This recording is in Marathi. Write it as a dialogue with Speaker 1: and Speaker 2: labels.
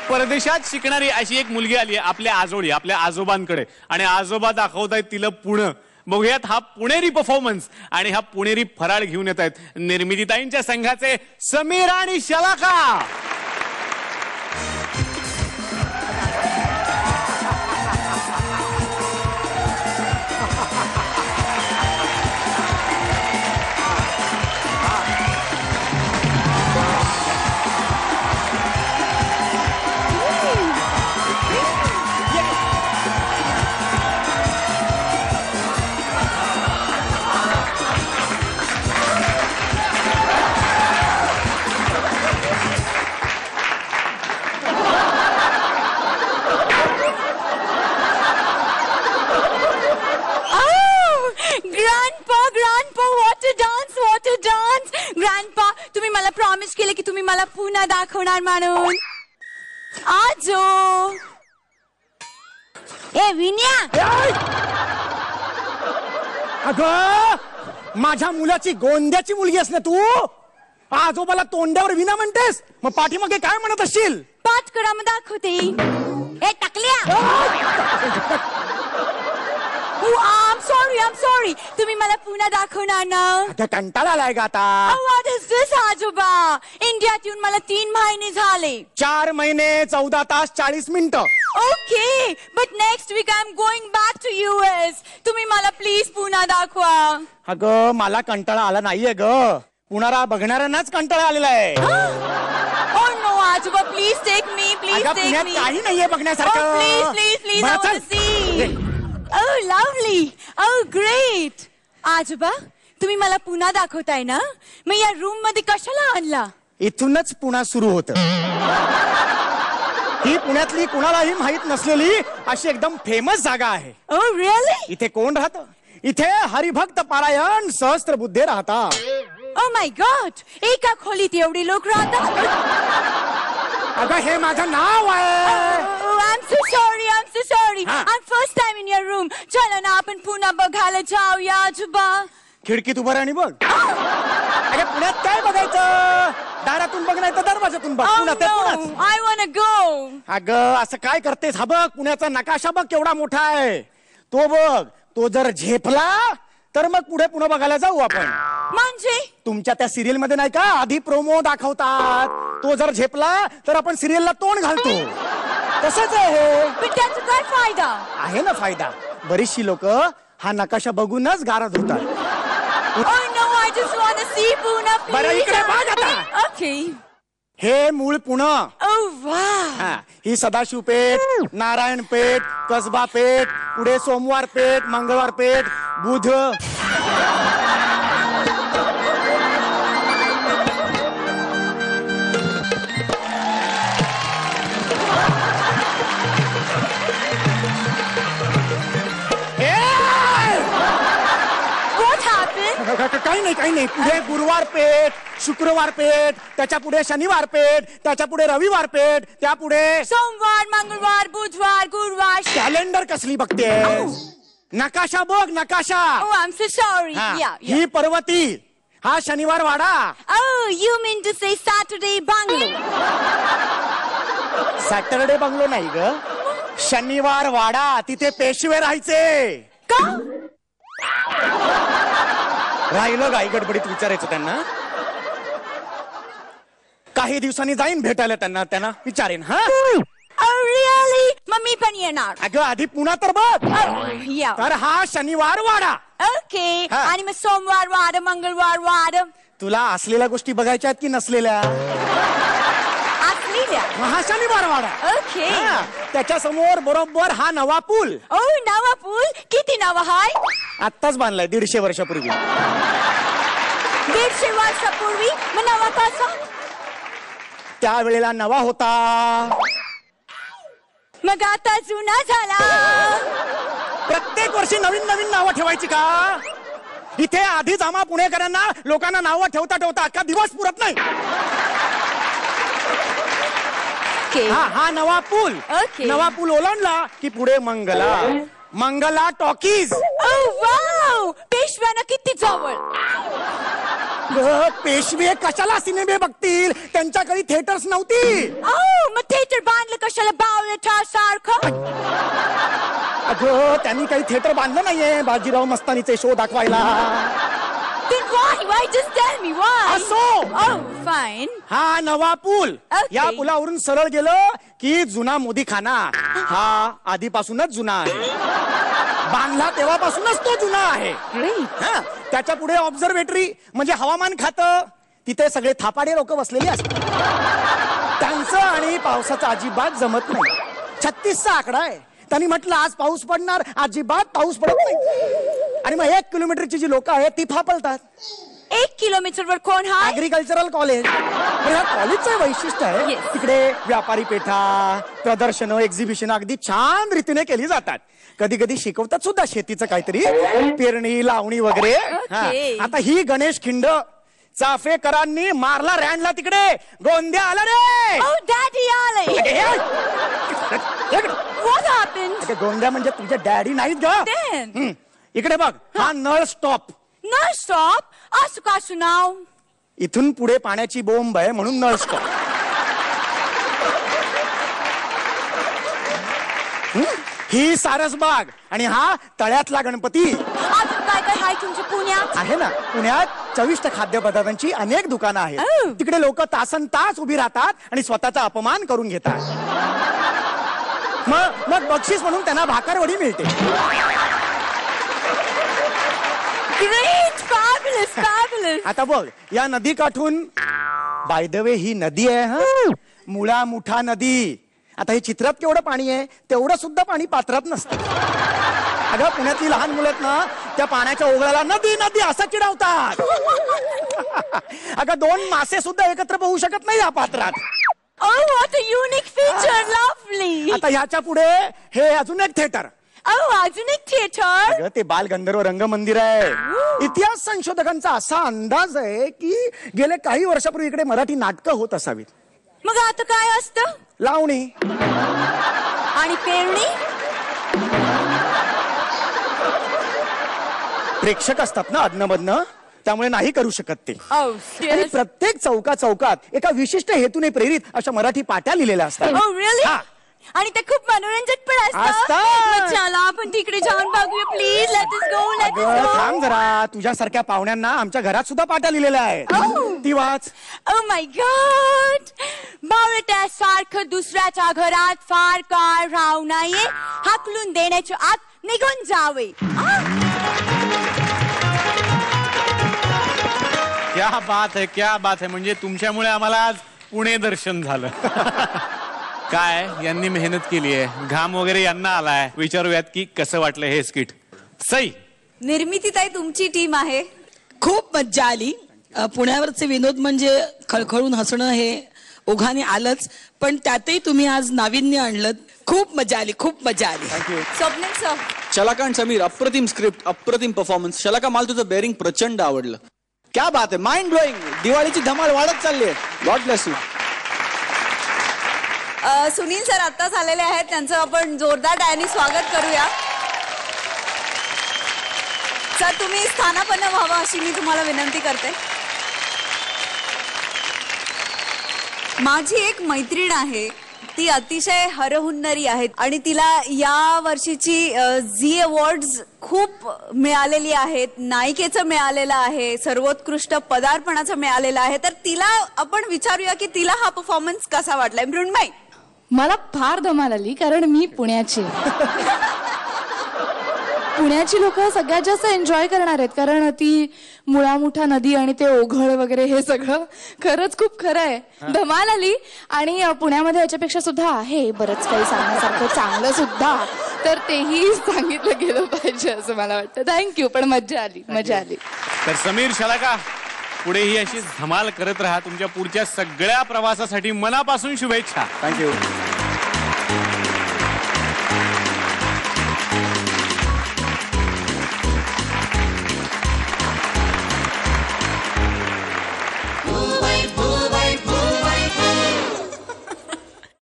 Speaker 1: परदेशात शिकणारी अशी एक मुलगी आली आहे आपल्या आजोळी, आपल्या आजोबांकडे, आणि आजोबा दाखवतायत तिला पुणे. बघूयात हा पुणेरी परफॉर्मन्स आणि हा पुणेरी फराळ घेऊन येत आहेत निर्मितीताईंच्या संघाचे समीर आणि शलाका.
Speaker 2: प्रॉमिस केले की तुम्ही मला पुन्हा दाखवणार म्हणून. आजो ए विन्या,
Speaker 3: अगं माझ्या मुलाची गोंद्याची मुलगी आहेस ना तू. आजोबाला तोंडावर विना म्हणतेस, मग पाठीमागे काय म्हणत असशील?
Speaker 2: पाठकडा मग दाखवते. ए टाकल्या, I'm sorry. तुम्ही मला पुन्हा दाखवणार ना?
Speaker 3: आता कंटाळा आलाय का आता?
Speaker 2: What is this आजोबा? इंडियात येऊन मला 3 महिने झाले.
Speaker 3: 4 महिने 14 तास 40 मिनिटं.
Speaker 2: Okay, but next week I'm going back to US. तुम्ही मला प्लीज पुन्हा दाखवा.
Speaker 3: अगं मला कंटाळा आला नाहीये ग, पुणारा बघणाऱ्यांनाच कंटाळा आलेला आहे.
Speaker 2: Oh no आजोबा, please take me, please take me.
Speaker 3: काही नाहीये बघण्यासारखं.
Speaker 2: Oh please, I want to see. Oh lovely, oh great. आजोबा तुम्ही मला पुन्हा दाखवताय ना, मग या रूम मध्ये कशाला आणला?
Speaker 3: इथूनच पुन्हा सुरू होतं. ही पुण्यातली कुणालाही माहित नसलेली अशी एकदम फेमस जागा आहे.
Speaker 2: Oh really?
Speaker 3: इथे कोण राहतं? इथे हरिभक्त पारायण सहस्त्रबुद्धे राहतात.
Speaker 2: Oh my God, एका खोलीत एवढी लोक राहतात?
Speaker 3: अगं हे माझं नाव आहे.
Speaker 2: I'm so sorry. I'm first time in your room. चला ना आपण पुन्हा बघायला जाऊया आजोबा.
Speaker 3: खिडकीत उभं राहा आणि बघ. अरे पुण्यात काय बघायचं? दारातून बघ नाही तर दरवाजातून बघ. पुण्यात
Speaker 2: I wanna go.
Speaker 3: अगं असं काय करतेस? हा बघ पुण्याचा नकाशा बघ केवढा मोठा आहे. तो बघ, तो जर झेपला तर मग पुढे पुन्हा बघायला जाऊ आपण.
Speaker 2: म्हणजे
Speaker 3: तुमच्या त्या सिरियल मध्ये नाही का आधी प्रोमो दाखवतात, तो जर झेपला तर आपण सिरियलला तोंड घालतो. तसंच आहे.
Speaker 2: पण त्याचा काय फायदा
Speaker 3: आहे ना फायदा. बरीचशी लोक हा नकाशा बघूनच गारद होतात.
Speaker 2: Oh no, I just want to see Pune.
Speaker 3: बरं इकडे बघ आता.
Speaker 2: Okay.
Speaker 3: हे मूळ पुणे.
Speaker 2: Oh wow.
Speaker 3: ही सदाशिवपेठ, नारायणपेठ, कसबा पेठ, पुढे सोमवार पेठ, मंगळवार पेठ, बुध. काही नाही. पुढे गुरुवार पेठ, शुक्रवार पेठ, त्याच्या पुढे शनिवार पेठ, त्याच्या पुढे रविवार पेठ, त्या पुढे
Speaker 2: सोमवार, मंगळवार, बुधवार, गुरुवार.
Speaker 3: कॅलेंडर कसली बघते? नकाशा बघ नकाशा.
Speaker 2: Oh, I'm so sorry. Yeah.
Speaker 3: ही पर्वती, हा शनिवार वाडा.
Speaker 2: Oh, you mean to say Saturday bungalow?
Speaker 3: Saturday bungalow नाही ग, शनिवार वाडा. तिथे पेशवे राहायचे.
Speaker 2: का?
Speaker 3: राहिलं गाई गडबडीत विचारायचं त्यांना. काही दिवसांनी जाईन भेटायला त्यांना विचारेन. हा
Speaker 2: Oh really? मग मी पण येणार.
Speaker 3: अगं आधी पुन्हा तर बघ.
Speaker 2: Yeah.
Speaker 3: तर हा शनिवार वाडा.
Speaker 2: Okay. आणि मग सोमवार वाड, मंगळवार वाड.
Speaker 3: तुला असलेल्या गोष्टी बघायच्या आहेत की नसलेल्या?
Speaker 2: असलेल्या.
Speaker 3: हा शनिवार वाडा.
Speaker 2: Okay.
Speaker 3: त्याच्या समोर बरोबर हा नवा पूल.
Speaker 2: Oh नवा पूल. किती नवा हाय?
Speaker 3: आत्ताच बांधलाय 150 वर्षापूर्वी.
Speaker 2: 150 वर्षापूर्वी? मग नवा कसा?
Speaker 3: त्यावेळेला नवा होता.
Speaker 2: मग आता जुना झाला.
Speaker 3: प्रत्येक वर्षी नवीन नावं ठेवायची का? इथे आधीच आम्हा पुणेकरांना लोकांना नावं ठेवता अख्खा दिवस पुरत नाही. हा नवा पूल. नवा पूल ओलांडला की पुढे मंगला टॉकीज.
Speaker 2: पेशव्यानं किती जवळ.
Speaker 3: पेशवे कशाला सिनेमे बघतील, त्यांच्याकडे थिएटर्स नव्हती.
Speaker 2: मग थिएटर बांधलं कशाला बावळटा सारखं?
Speaker 3: अगं त्यांनी काही थिएटर बांधलं नाहीये बाजीराव मस्तानीचे शो दाखवायला.
Speaker 2: Then why? Just tell me why.
Speaker 3: असो.
Speaker 2: Oh, fine.
Speaker 3: हा नवा पूल.
Speaker 2: Okay.
Speaker 3: या पुलावरून सरळ गेलं की जुना मोदीखाना. हा आधीपासूनच जुना आहे, बांधला तेव्हापासूनच तो जुना आहे.
Speaker 2: Great.
Speaker 3: हा, त्याच्या पुढे ऑब्झर्वेटरी म्हणजे हवामान खातं. तिथे सगळे थापाडे लोक बसलेली असतात. त्यांचं आणि पावसाचं अजिबात जमत नाही. 36चा आकडा आहे. त्यांनी म्हटलं आज पाऊस पडणार, अजिबात पाऊस पडत नाही. आणि मग 1 किलोमीटरची जी लोक आहेत ती फापलतात.
Speaker 2: 1 किलोमीटरवर कोण हा?
Speaker 3: Agricultural college. या कॉलेजचं वैशिष्ट्य आहे
Speaker 2: Yes.
Speaker 3: तिकडे व्यापारी पेठा, प्रदर्शनं, एक्झिबिशन अगदी छान रीतीने केली जातात. कधी कधी शिकवतात सुद्धा शेतीचं काहीतरी, पेरणी लावणी वगैरे.
Speaker 2: Okay.
Speaker 3: आता ही गणेश खिंड चाफेकरांनी मारला रँडला तिकडे. गोंद्या आला रे.
Speaker 2: Oh, Daddy आले. What happened?
Speaker 3: गोंद्या म्हणजे तुझे डॅडी नाहीत ग.
Speaker 2: Then.
Speaker 3: इकडे बघ, हा नळ स्टॉप.
Speaker 2: No stop. असं का सुनाव?
Speaker 3: इथून पुढे पाण्याची बोंब आहे म्हणून नळ स्टॉप. ही सारसबाग आणि हा तळ्यातला गणपती.
Speaker 2: अजून काय काय हाय तुमच्या पुण्यात?
Speaker 3: आहे ना, पुण्यात चविष्ट खाद्यपदार्थांची अनेक दुकानं आहेत.
Speaker 2: Oh.
Speaker 3: तिकडे लोक तासन तास उभी राहतात आणि स्वतःचा अपमान करून घेतात. मग बक्षीस म्हणून त्यांना भाकरवडी मिळते.
Speaker 2: Great, fabulous, fabulous.
Speaker 3: आता बघ, या नदी काठून बाय द वे ही नदी आहे हा, मुळा मुठा नदी. आता हे चित्रात केवढं पाणी आहे तेवढं सुद्धा पाणी पात्रात नसतं. अगं पुण्यातली लहान मुलं आहेत ना, त्या पाण्याच्या ओघळाला नदी नदी असं चिडवतात. अगं 2 मासे सुद्धा एकत्र पोहू शकत नाही या पात्रात.
Speaker 2: Oh, what a unique feature. Lovely.
Speaker 3: आता ह्याच्या पुढे हे अजून एक थिएटर.
Speaker 2: Oh, अजून एक थिएटर.
Speaker 3: अगं ते बालगंधर्व रंगमंदिर आहे. इतिहास संशोधकांचा असा अंदाज आहे की गेले काही वर्षापूर्वी इकडे मराठी नाटकं होत असावीत.
Speaker 2: मग आता काय असतं?
Speaker 3: लावणी
Speaker 2: आणि पेरणी?
Speaker 3: प्रेक्षक असतात ना अदनमधनं, त्यामुळे नाही करू शकत ते.
Speaker 2: Oh,
Speaker 3: आणि
Speaker 2: serious?
Speaker 3: प्रत्येक चौकात एका विशिष्ट हेतूने प्रेरित अशा मराठी पाट्या लिहिलेल्या असतात.
Speaker 2: Oh, really?
Speaker 3: हा.
Speaker 2: आणि ते खूप मनोरंजक पण असतं.
Speaker 3: असतात.
Speaker 2: मग चला आपण तिकडे जाऊन बघूया please. Let us go, let
Speaker 3: अगं
Speaker 2: अस गो.
Speaker 3: थांब जरा, तुझ्यासारख्या पाहुण्यांना आमच्या घरात सुद्धा पाट्या लिहिलेल्या आहेत.
Speaker 2: Oh.
Speaker 3: ती वाच.
Speaker 2: Oh my God! बावळट्या सारखं दुसऱ्याच्या घरात फार काळ राहू नये, हाकलून देण्याच्या आत निघून जावे.
Speaker 1: क्या बात है, क्या बात है. म्हणजे तुमच्यामुळे आम्हाला आज पुणे दर्शन झालं. काय यांनी मेहनत केली आहे, घाम वगैरे यांना आलाय. विचारूयात की कसं वाटलं हे स्किट. सई,
Speaker 2: निर्मितीताई तुमची टीम आहे.
Speaker 4: खूप मज्जा आली. पुण्यावरचे विनोद म्हणजे खळखळून हसणं हे ओघाने आलंच, पण त्यातही तुम्ही आज नाविन्य आणलं. खूप मजा आली, खूप मजा आली.
Speaker 3: थँक्यू.
Speaker 2: स्वप्नील सर.
Speaker 5: शलाका आणि समीर, अप्रतिम स्क्रिप्ट, अप्रतिम परफॉर्मन्स. शलाका, मला तुझं बेरिंग प्रचंड आवडलं. क्या बात आहे, माइंड ब्लोईंग. दिवाळीची धमाल वाढत चालली आहे. God bless you.
Speaker 2: Sunil sir आत्ताच आलेले आहेत, त्यांचं आपण जोरदार टाळ्यांनी स्वागत करूया. सर तुम्ही स्थानापन्न व्हावं अशी मी तुम्हाला विनंती करते. माझी एक मैत्रीण आहे, ती अतिशय हरहुन्नरी आहे आणि तिला या वर्षीची झी अवॉर्ड्स खूप मिळालेली आहेत. नायिकेचं मिळालेलं आहे, सर्वोत्कृष्ट पदार्पणाचं मिळालेलं आहे. तर तिला आपण विचारूया की तिला हा परफॉर्मन्स कसा वाटलाय. मृण्मयी,
Speaker 6: मला फार धमाल आली, कारण मी पुण्याची लोक सगळ्यात जास्त एन्जॉय करणार आहेत, कारण ती मुळामुठा नदी आणि ते ओघळ वगैरे हे सगळं खरंच खूप खरं आहे. धमाल आली. आणि पुण्यामध्ये याच्यापेक्षा सुद्धा आहे बरंच काही सांगण्यासारखं चांगलं सुद्धा, तर तेही सांगितलं गेलं पाहिजे असं मला वाटतं. थँक्यू, पण मजा आली, मजा आली.
Speaker 1: तर समीर, शलाका, पुढेही अशीच धमाल करत राहा. तुमच्या पुढच्या सगळ्या प्रवासासाठी मनापासून शुभेच्छा.
Speaker 3: थँक्यू.